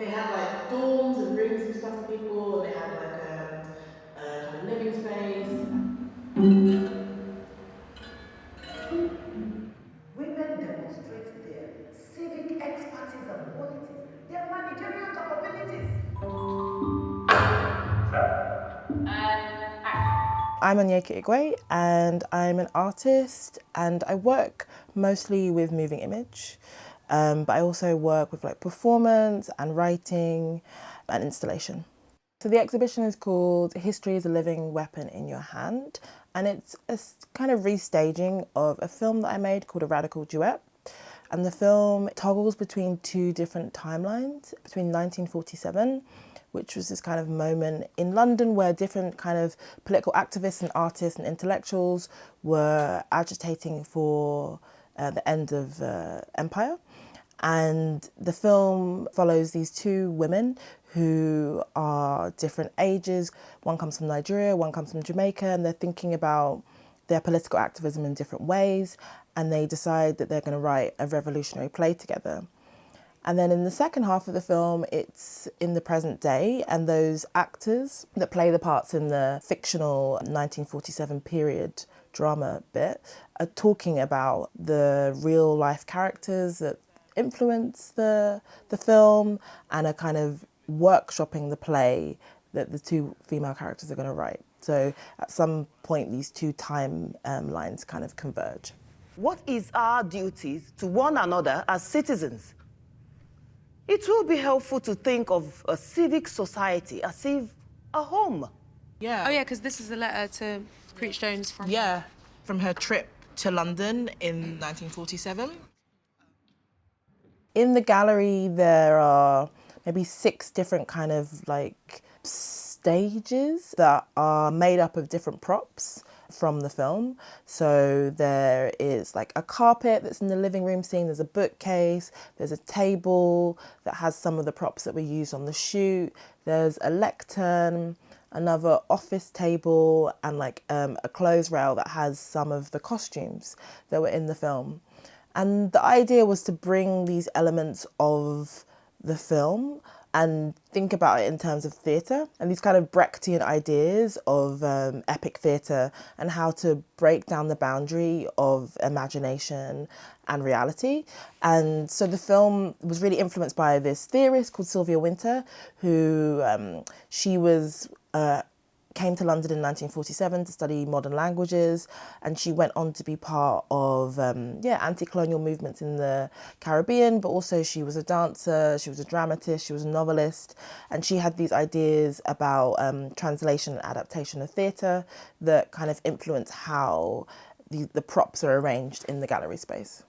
They had like dorms and rooms and stuff for people, and they had like a kind of living space. Women demonstrate their civic expertise and qualities, their managerial capabilities. I'm Onyeka Igwe and I'm an artist and I work mostly with moving image, but I also work with like performance and writing and installation. So the exhibition is called History is a Living Weapon in Your Hand, and it's a kind of restaging of a film that I made called A Radical Duet. And the film toggles between two different timelines, between 1947, which was this kind of moment in London where different kind of political activists and artists and intellectuals were agitating for the end of empire. And the film follows these two women who are different ages. One comes from Nigeria, one comes from Jamaica, and they're thinking about their political activism in different ways. And they decide that they're going to write a revolutionary play together. And then in the second half of the film, it's in the present day, and those actors that play the parts in the fictional 1947 period drama bit are talking about the real life characters that influence the film and are kind of workshopping the play that the two female characters are going to write. So at some point, these two time lines kind of converge. What is our duties to one another as citizens? It will be helpful to think of a civic society as if a home. Yeah. Oh yeah, because this is a letter to Preach Jones from... Yeah, from her trip to London in 1947. In the gallery, there are maybe 6 different kind of like stages that are made up of different props from the film. So there is like a carpet that's in the living room scene, there's a bookcase, there's a table that has some of the props that were used on the shoot, there's a lectern, another office table, and like a clothes rail that has some of the costumes that were in the film. And the idea was to bring these elements of the film and think about it in terms of theatre and these kind of Brechtian ideas of epic theatre and how to break down the boundary of imagination and reality. And so the film was really influenced by this theorist called Sylvia Wynter, who she was came to London in 1947 to study modern languages, and she went on to be part of anti-colonial movements in the Caribbean, but also she was a dancer, she was a dramatist, she was a novelist, and she had these ideas about translation and adaptation of theatre that kind of influence how the props are arranged in the gallery space.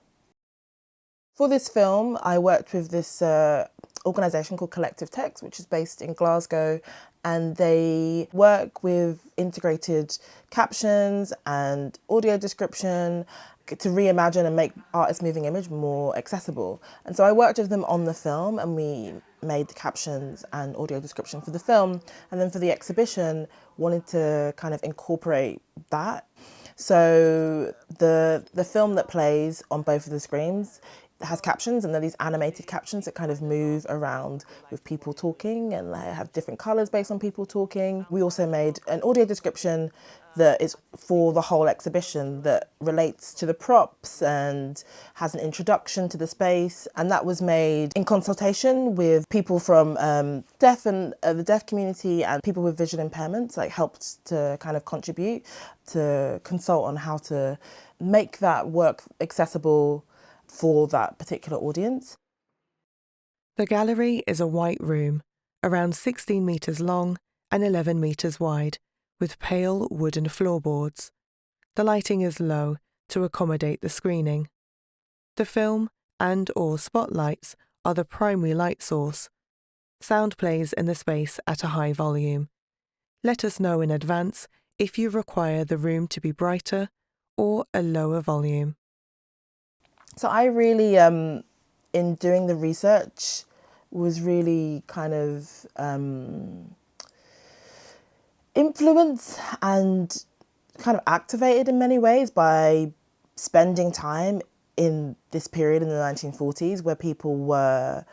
For this film, I worked with this organisation called Collective Text, which is based in Glasgow, and they work with integrated captions and audio description to reimagine and make artist moving image more accessible. And so I worked with them on the film, and we made the captions and audio description for the film, and then for the exhibition wanted to kind of incorporate that. So the film that plays on both of the screens has captions, and they're these animated captions that kind of move around with people talking, and they have different colours based on people talking. We also made an audio description that is for the whole exhibition that relates to the props and has an introduction to the space, and that was made in consultation with people from deaf and the deaf community and people with visual impairments, like helped to kind of contribute to consult on how to make that work accessible for that particular audience. The gallery is a white room, around 16 metres long and 11 metres wide, with pale wooden floorboards. The lighting is low to accommodate the screening. The film and/or spotlights are the primary light source. Sound plays in the space at a high volume. Let us know in advance if you require the room to be brighter or a lower volume. So I really, in doing the research, was really kind of influenced and kind of activated in many ways by spending time in this period in the 1940s where people were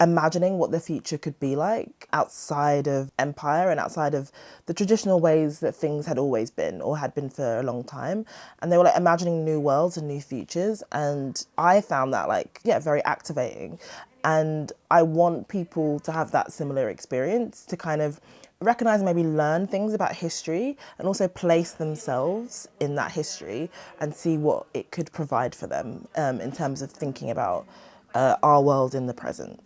imagining what the future could be like outside of empire and outside of the traditional ways that things had always been or had been for a long time. And they were like imagining new worlds and new futures. And I found that like, yeah, very activating. And I want people to have that similar experience, to kind of recognize and maybe learn things about history and also place themselves in that history and see what it could provide for them in terms of thinking about our world in the present.